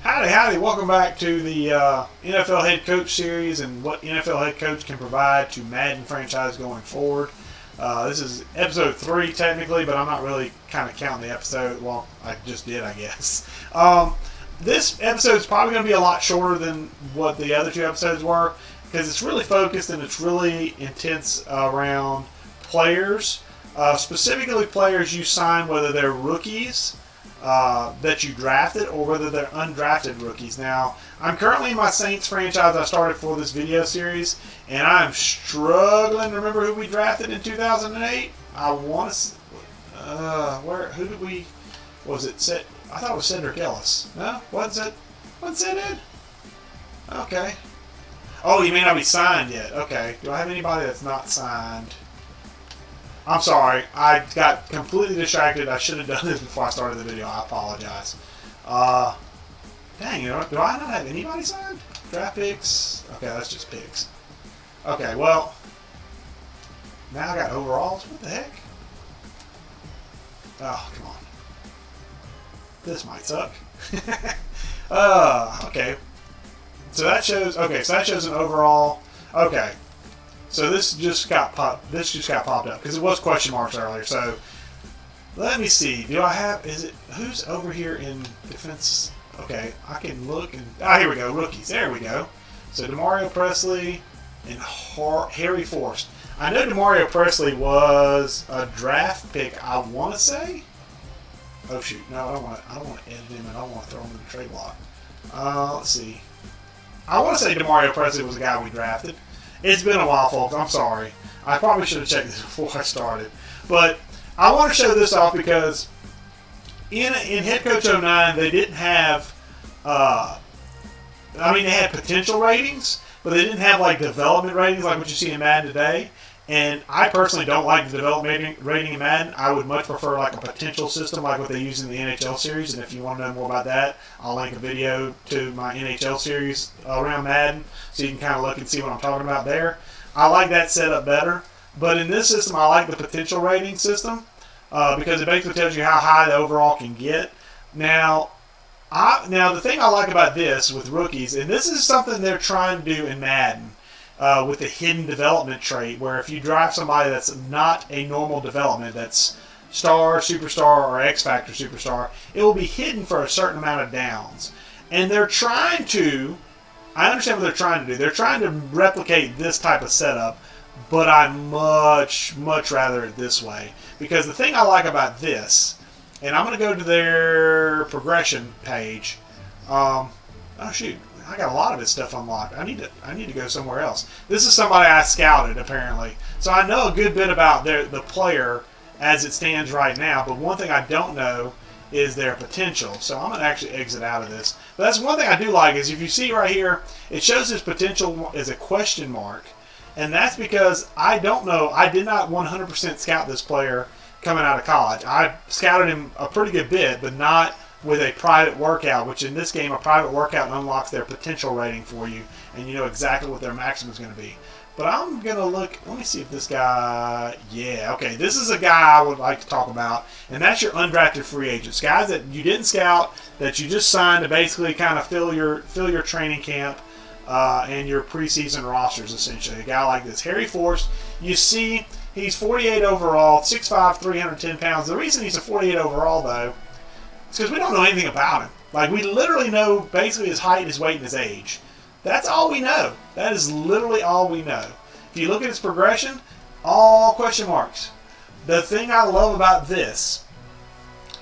Howdy. Welcome back to the NFL Head Coach Series and what NFL Head Coach can provide to Madden franchise going forward. This is episode 3 technically, but I'm not really kind of counting the episode. Well, I just did, I guess. This episode is probably going to be a lot shorter than what the other 2 episodes were because it's really focused and it's really intense around players, specifically players you sign, whether they're rookies that you drafted or whether they're undrafted rookies. Now, I'm currently in my Saints franchise I started for this video series, and I'm struggling to remember who we drafted in 2008. I want to, who did we, was it, I thought it was Cedric Ellis. No? Wasn't it? Okay. Oh, he may not be signed yet. Okay. Do I have anybody that's not signed? I'm sorry. I got completely distracted. I should have done this before I started the video. I apologize. Dang, do I not have anybody signed? Draft picks? Okay, that's just picks. Okay, well, now I got overalls. What the heck? Oh, come on. This might suck. Okay. So that shows an overall. Okay. So this just got popped up because it was question marks earlier. So let me see. Do I have? Who's over here in defense? Okay, I can look and here we go. Rookies. There we go. So DeMario Presley and Harry Force. I know DeMario Presley was a draft pick. I want to say. Oh shoot! No, I don't want to edit him, and I don't want to throw him in the trade block. Let's see. I want to say DeMario Presley was the guy we drafted. It's been a while, folks. I'm sorry. I probably should have checked this before I started. But I want to show this off because in Head Coach 09, they didn't have, they had potential ratings, but they didn't have like development ratings like what you see in Madden today. And I personally don't like the development rating in Madden. I would much prefer like a potential system like what they use in the NHL series. And if you want to know more about that, I'll link a video to my NHL series around Madden so you can kind of look and see what I'm talking about there. I like that setup better. But in this system, I like the potential rating system because it basically tells you how high the overall can get. Now the thing I like about this with rookies, and this is something they're trying to do in Madden, with the hidden development trait, where if you draft somebody that's not a normal development, that's star, superstar, or X Factor superstar, it will be hidden for a certain amount of downs. And they're trying to, I understand what they're trying to do. They're trying to replicate this type of setup, but I much rather it this way. Because the thing I like about this, and I'm going to go to their progression page. Oh shoot. I got a lot of his stuff unlocked. I need to go somewhere else. This is somebody I scouted apparently, so I know a good bit about the player as it stands right now. But one thing I don't know is their potential. So I'm gonna actually exit out of this. But that's one thing I do like is if you see right here, it shows his potential as a question mark, and that's because I don't know. I did not 100% scout this player coming out of college. I scouted him a pretty good bit, but not with a private workout, which in this game, a private workout unlocks their potential rating for you, and you know exactly what their maximum is going to be. But I'm going to look, let me see if this guy, yeah, okay, this is a guy I would like to talk about, and that's your undrafted free agents. Guys that you didn't scout, that you just signed to basically kind of fill your training camp and your preseason rosters, essentially. A guy like this, Harry Force, you see he's 48 overall, 6'5", 310 pounds. The reason he's a 48 overall, though, it's because we don't know anything about him. Like, we literally know basically his height, his weight, and his age. That's all we know. That is literally all we know. If you look at his progression, all question marks. The thing I love about this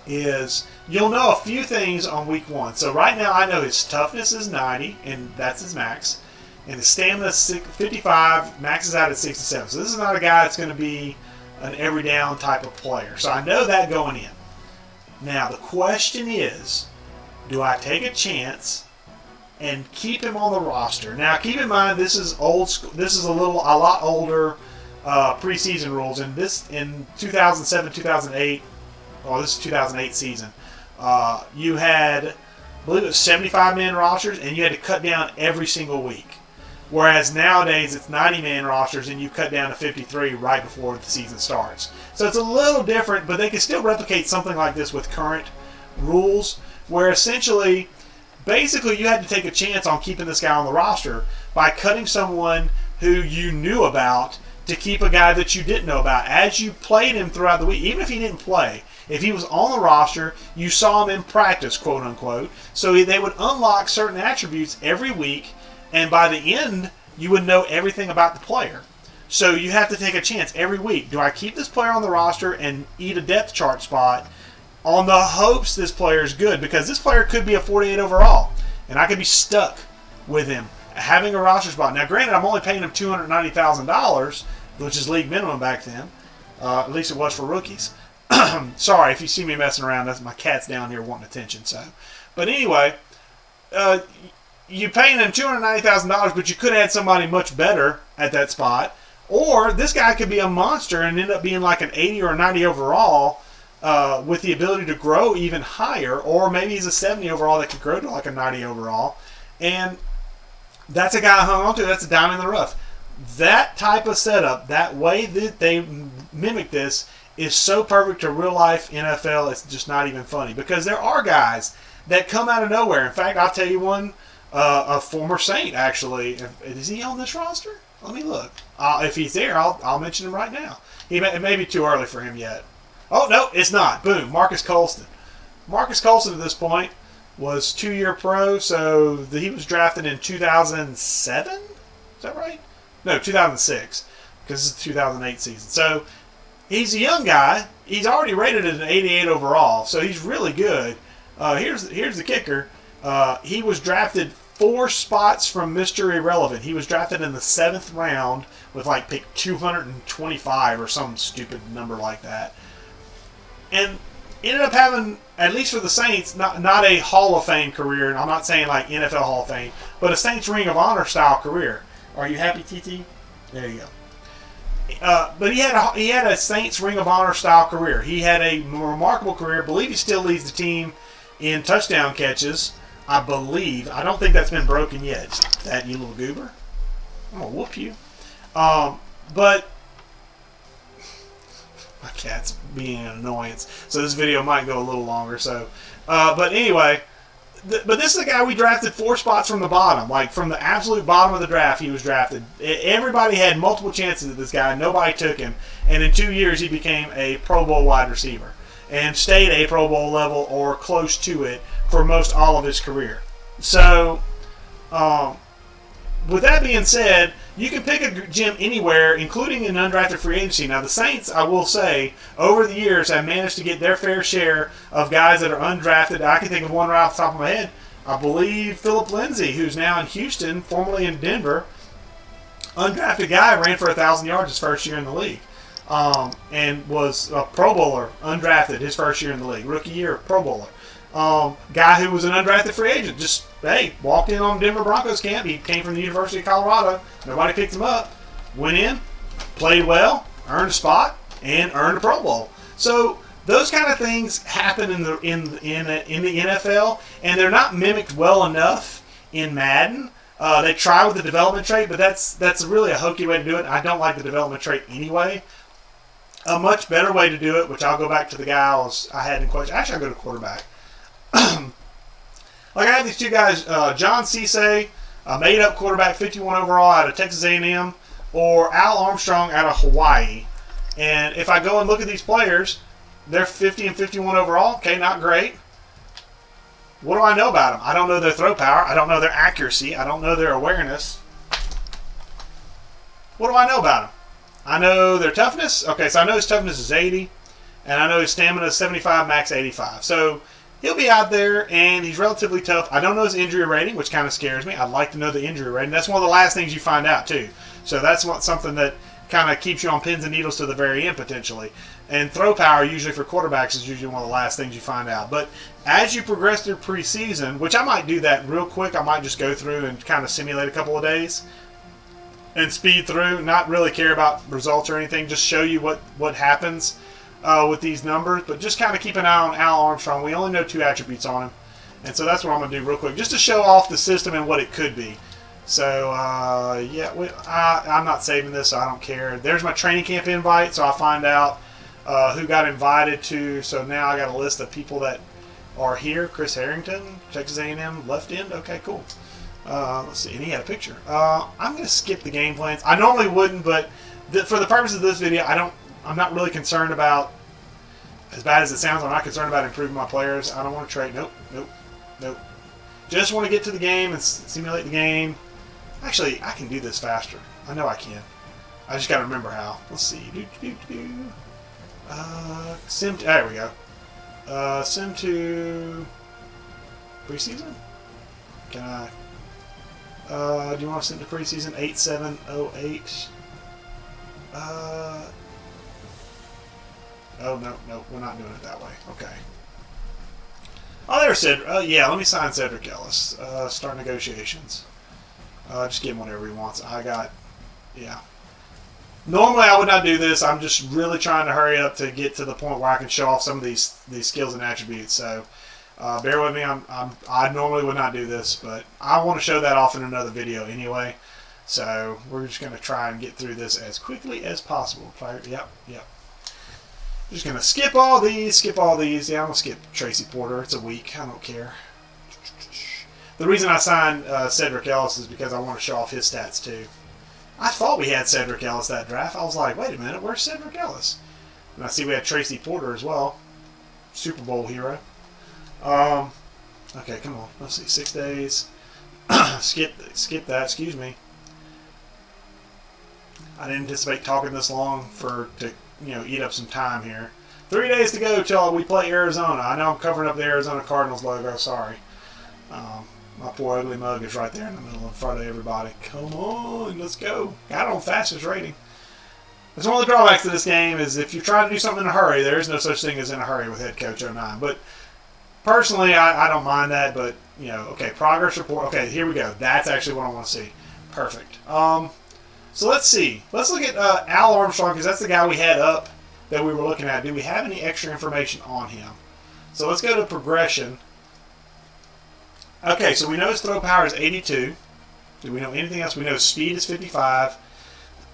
is you'll know a few things on week 1. So right now I know his toughness is 90, and that's his max. And his stamina is 55, maxes out at 67. So this is not a guy that's going to be an every down type of player. So I know that going in. Now, the question is, do I take a chance and keep him on the roster? Now, keep in mind, this is old school. This is a lot older preseason rules. And this in 2007, 2008, this is 2008 season. You had, I believe it was 75-man rosters, and you had to cut down every single week. Whereas nowadays it's 90-man rosters and you cut down to 53 right before the season starts. So it's a little different, but they can still replicate something like this with current rules, where essentially basically you had to take a chance on keeping this guy on the roster by cutting someone who you knew about to keep a guy that you didn't know about. As you played him throughout the week, even if he didn't play, if he was on the roster, you saw him in practice, quote unquote. So they would unlock certain attributes every week, and by the end, you would know everything about the player. So you have to take a chance every week. Do I keep this player on the roster and eat a depth chart spot on the hopes this player is good? Because this player could be a 48 overall, and I could be stuck with him having a roster spot. Now, granted, I'm only paying him $290,000, which is league minimum back then. At least it was for rookies. Sorry if you see me messing around. That's my cat's down here wanting attention. So, but anyway, you're paying him $290,000, but you could have had somebody much better at that spot. Or this guy could be a monster and end up being like an 80 or a 90 overall with the ability to grow even higher. Or maybe he's a 70 overall that could grow to like a 90 overall. And that's a guy I hung on to. That's a diamond in the rough. That type of setup, that way that they mimic this, is so perfect to real life NFL. It's just not even funny, because there are guys that come out of nowhere. In fact, I'll tell you one, a former Saint actually. Is he on this roster? Let me look. If he's there, I'll mention him right now. It may be too early for him yet. Oh no, it's not. Boom, Marcus Colston. Marcus Colston at this point was 2-year pro, so he was drafted in 2007? Is that right? No, 2006, because it's the 2008 season. So he's a young guy. He's already rated at an 88 overall, so he's really good. Here's the kicker. He was drafted 4 spots from Mr. Irrelevant. He was drafted in the 7th round with like pick 225 or some stupid number like that. And ended up having, at least for the Saints, not a Hall of Fame career, and I'm not saying like NFL Hall of Fame, but a Saints Ring of Honor style career. Are you happy, TT? There you go. But he had a Saints Ring of Honor style career. He had a remarkable career. I believe he still leads the team in touchdown catches. I believe. I don't think that's been broken yet. That, you little goober. I'm going to whoop you. But my cat's being an annoyance, so this video might go a little longer. So, but anyway, but this is a guy we drafted 4 spots from the bottom, like from the absolute bottom of the draft. He was drafted. Everybody had multiple chances at this guy. Nobody took him, and in 2 years he became a Pro Bowl wide receiver and stayed a Pro Bowl level or close to it for most all of his career. So, with that being said, you can pick a gem anywhere, including an undrafted free agency. Now, the Saints, I will say, over the years have managed to get their fair share of guys that are undrafted. I can think of one right off the top of my head. I believe Philip Lindsay, who's now in Houston, formerly in Denver, undrafted guy, ran for 1,000 yards his first year in the league, and was a Pro Bowler, undrafted his first year in the league, rookie year, Pro Bowler. Guy who was an undrafted free agent, just, hey, walked in on Denver Broncos camp. He came from the University of Colorado. Nobody picked him up. Went in, played well, earned a spot, and earned a Pro Bowl. So those kind of things happen in the NFL, and they're not mimicked well enough in Madden. They try with the development trait, but that's really a hokey way to do it. I don't like the development trait anyway. A much better way to do it, which I'll go back to the guy I had in question. Actually, I'll go to quarterback. Like I have these 2 guys, John Cisse, a made-up quarterback, 51 overall out of Texas A&M, or Al Armstrong out of Hawaii. And if I go and look at these players, they're 50 and 51 overall. Okay, not great. What do I know about them? I don't know their throw power. I don't know their accuracy. I don't know their awareness. What do I know about them? I know their toughness. Okay, so I know his toughness is 80, and I know his stamina is 75, max 85. So he'll be out there, and he's relatively tough. I don't know his injury rating, which kind of scares me. I'd like to know the injury rating. That's one of the last things you find out, too. So that's something that kind of keeps you on pins and needles to the very end, potentially. And throw power, usually for quarterbacks, is usually one of the last things you find out. But as you progress through preseason, which I might do that real quick, I might just go through and kind of simulate a couple of days and speed through, not really care about results or anything, just show you what happens with these numbers, but just kind of keep an eye on Al Armstrong. We only know 2 attributes on him, and so that's what I'm going to do real quick, just to show off the system and what it could be. So, yeah, I'm not saving this, so I don't care. There's my training camp invite, so I'll find out who got invited to. So now I got a list of people that are here. Chris Harrington, Texas A&M left end. Okay, cool. Let's see. And he had a picture. I'm going to skip the game plans. I normally wouldn't, but for the purpose of this video, I'm not really concerned about, as bad as it sounds, I'm not concerned about improving my players. I don't want to trade. Nope. Just want to get to the game and simulate the game. Actually, I can do this faster. I know I can. I just got to remember how. Let's see. Sim. There we go. Sim to preseason. Can I? Do you want to sim to preseason 8708? Oh no, we're not doing it that way. Okay. Oh, there's Cedric. Yeah, let me sign Cedric Ellis. Start negotiations. Just give him whatever he wants. Yeah. Normally I would not do this. I'm just really trying to hurry up to get to the point where I can show off some of these skills and attributes. So bear with me. I normally would not do this, but I want to show that off in another video anyway. So we're just going to try and get through this as quickly as possible. Yep. Just going to skip all these. Yeah, I'm going to skip Tracy Porter. It's a week. I don't care. The reason I signed Cedric Ellis is because I want to show off his stats too. I thought we had Cedric Ellis that draft. I was like, wait a minute, where's Cedric Ellis? And I see we had Tracy Porter as well. Super Bowl hero. Okay, come on. Let's see, 6 days. Skip that, excuse me. I didn't anticipate talking this long to eat up some time here. 3 days to go till we play Arizona. I know I'm covering up the Arizona Cardinals logo, sorry. My poor ugly mug is right there in the middle in front of everybody. Come on, let's go. Got it on fastest rating. That's one of the drawbacks to this game is if you're trying to do something in a hurry, there is no such thing as in a hurry with Head Coach 09. But personally, I don't mind that. But, okay, progress report. Okay, here we go. That's actually what I want to see. Perfect. So let's see. Let's look at Al Armstrong because that's the guy we had up that we were looking at. Do we have any extra information on him? So let's go to progression. Okay, so we know his throw power is 82. Do we know anything else? We know speed is 55.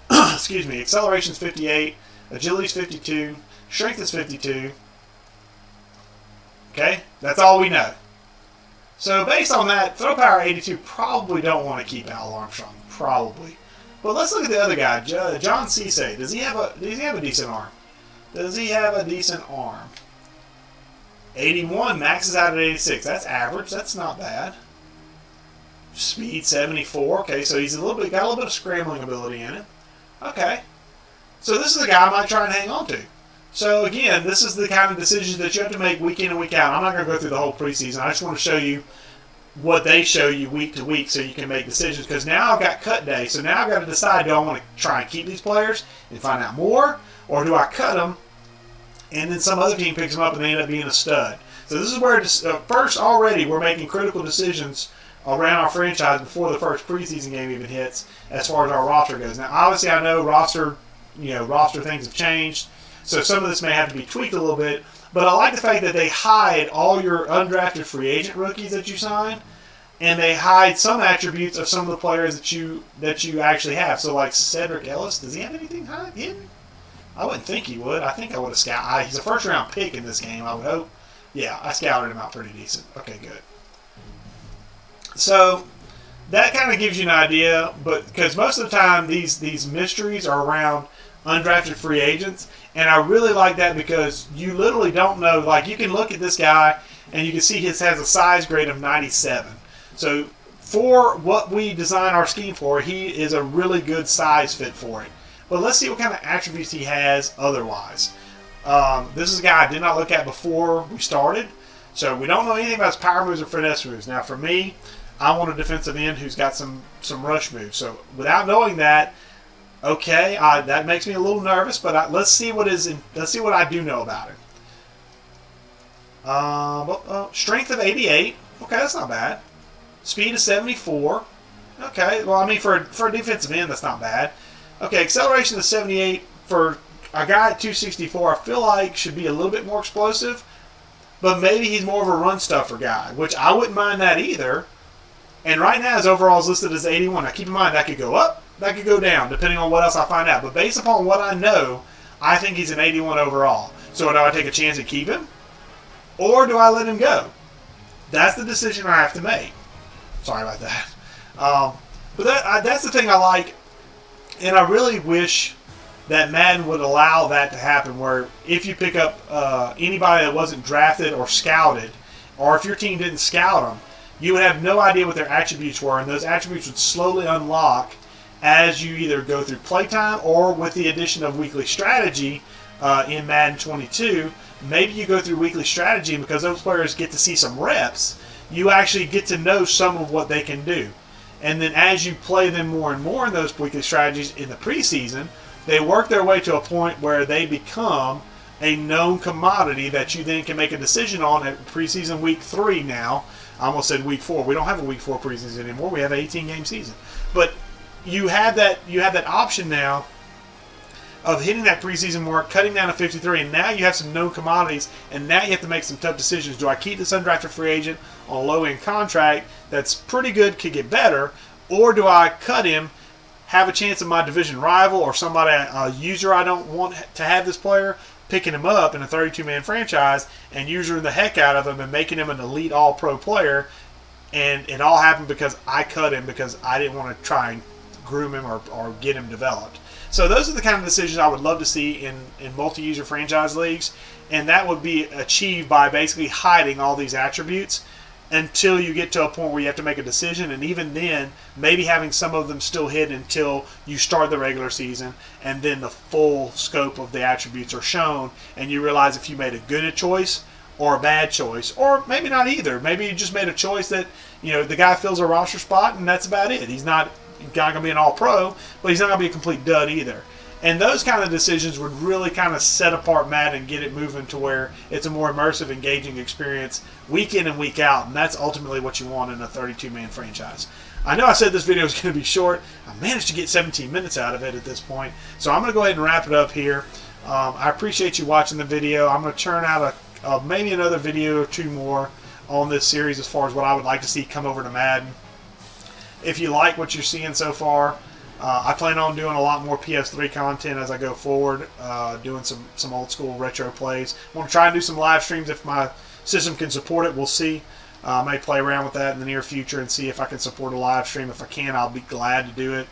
Excuse me. Acceleration is 58. Agility is 52. Strength is 52. Okay, that's all we know. So based on that, throw power 82, probably don't want to keep Al Armstrong. Probably. But let's look at the other guy, John Cisse. Does he have a decent arm? Does he have a decent arm? 81 maxes out at 86. That's average. That's not bad. Speed 74. Okay, so he's got a little bit of scrambling ability in it. Okay, so this is the guy I might try and hang on to. So again, this is the kind of decisions that you have to make week in and week out. I'm not going to go through the whole preseason. I just want to show you what they show you week to week so you can make decisions. Because now I've got cut day, so now I've got to decide: do I want to try and keep these players and find out more, or do I cut them? And then some other team picks them up and they end up being a stud. So this is where, first already, we're making critical decisions around our franchise before the first preseason game even hits as far as our roster goes. Now, obviously, I know roster things have changed, so some of this may have to be tweaked a little bit, but I like the fact that they hide all your undrafted free agent rookies that you sign, and they hide some attributes of some of the players that you actually have. So, like Cedric Ellis, does he have anything hidden? I wouldn't think he would. I think I would have scouted. He's a first-round pick in this game, I would hope. Yeah, I scouted him out pretty decent. Okay, good. So that kind of gives you an idea, but because most of the time these mysteries are around undrafted free agents, and I really like that because you literally don't know. Like, you can look at this guy and you can see he has a size grade of 97. So for what we design our scheme for, he is a really good size fit for it. But let's see what kind of attributes he has otherwise. This is a guy I did not look at before we started. So we don't know anything about his power moves or finesse moves. Now for me, I want a defensive end who's got some rush moves. So without knowing that, okay, that makes me a little nervous. But let's see what I do know about him. Strength of 88. Okay, that's not bad. Speed of 74. Okay, well, I mean, for a defensive end, that's not bad. Okay, acceleration of 78 for a guy at 264, I feel like should be a little bit more explosive, but maybe he's more of a run stuffer guy, which I wouldn't mind that either. And right now his overall is listed as 81. Now keep in mind, that could go up, that could go down, depending on what else I find out. But based upon what I know, I think he's an 81 overall. So do I take a chance to keep him? Or do I let him go? That's the decision I have to make. Sorry about that. But that's the thing I like, and I really wish that Madden would allow that to happen, where if you pick up anybody that wasn't drafted or scouted, or if your team didn't scout them, you would have no idea what their attributes were, and those attributes would slowly unlock as you either go through playtime or with the addition of weekly strategy in Madden 22. Maybe you go through weekly strategy, and because those players get to see some reps, you actually get to know some of what they can do. And then as you play them more and more in those weekly strategies in the preseason, they work their way to a point where they become a known commodity that you then can make a decision on at preseason week 3 now. I almost said week 4. We don't have a week 4 preseason anymore. We have an 18-game season. But you have that option now of hitting that preseason mark, cutting down to 53, and now you have some known commodities, and now you have to make some tough decisions. Do I keep this undrafted free agent on a low-end contract that's pretty good, could get better, or do I cut him, have a chance of my division rival or somebody, a user I don't want to have this player, picking him up in a 32-man franchise and using the heck out of him and making him an elite all-pro player, and it all happened because I cut him because I didn't want to try and groom him or get him developed. So those are the kind of decisions I would love to see in multi-user franchise leagues, and that would be achieved by basically hiding all these attributes until you get to a point where you have to make a decision, and even then, maybe having some of them still hidden until you start the regular season, and then the full scope of the attributes are shown, and you realize if you made a good choice or a bad choice, or maybe not either. Maybe you just made a choice that, the guy fills a roster spot, and that's about it. He's not going to be an all-pro, but he's not going to be a complete dud either. And those kind of decisions would really kind of set apart Madden and get it moving to where it's a more immersive, engaging experience week in and week out, and that's ultimately what you want in a 32-man franchise. I know I said this video was going to be short. I managed to get 17 minutes out of it at this point, so I'm going to go ahead and wrap it up here. I appreciate you watching the video. I'm going to turn out maybe another video or 2 more on this series as far as what I would like to see come over to Madden. If you like what you're seeing so far, I plan on doing a lot more PS3 content as I go forward, doing some old school retro plays. I want to try and do some live streams if my system can support it. We'll see. I may play around with that in the near future and see if I can support a live stream. If I can, I'll be glad to do it.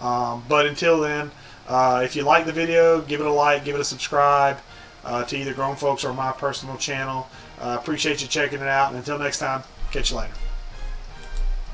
But until then, if you like the video, give it a like, give it a subscribe to either Grown Folks or my personal channel. Appreciate you checking it out. And until next time, catch you later.